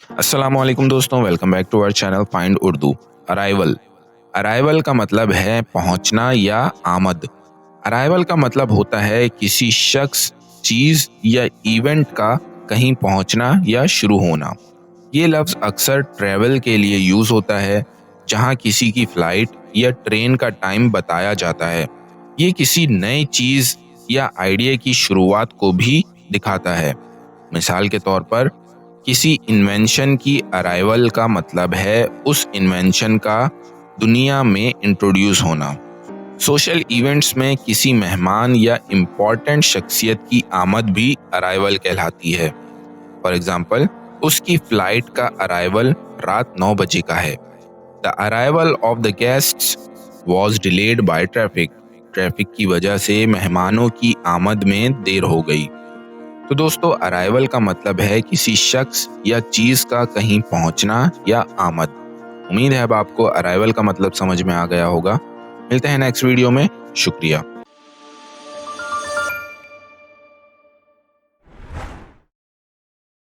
अस्सलामुअलैकुम दोस्तों, welcome back to our channel find Urdu. Arrival arrival का मतलब है पहुंचना या आमद। अराइवल का मतलब होता है किसी शख्स, चीज या इवेंट का कहीं पहुंचना या शुरू होना। ये लफ्ज अक्सर ट्रैवल के लिए यूज होता है, जहां किसी की फ्लाइट या ट्रेन का टाइम बताया जाता है। ये किसी नई चीज या आइडिया की शुरुआत को भी दिखाता है। मिसाल के तौर पर, किसी इन्वेंशन की अराइवल का मतलब है उस इन्वेंशन का दुनिया में इंट्रोड्यूस होना। सोशल इवेंट्स में किसी मेहमान या इम्पोर्टेंट शख्सियत की आमद भी अराइवल कहलाती है। फॉर एग्जाम्पल, उसकी फ्लाइट का अराइवल रात 9 बजे का है। The arrival of the guests was delayed by traffic. Traffic की वजह से मेहमानों की आमद में देर हो गई। तो दोस्तों, अराइवल का मतलब है किसी शख्स या चीज का कहीं पहुंचना या आमद। उम्मीद है अब आपको अराइवल का मतलब समझ में आ गया होगा। मिलते हैं नेक्स्ट वीडियो में। शुक्रिया।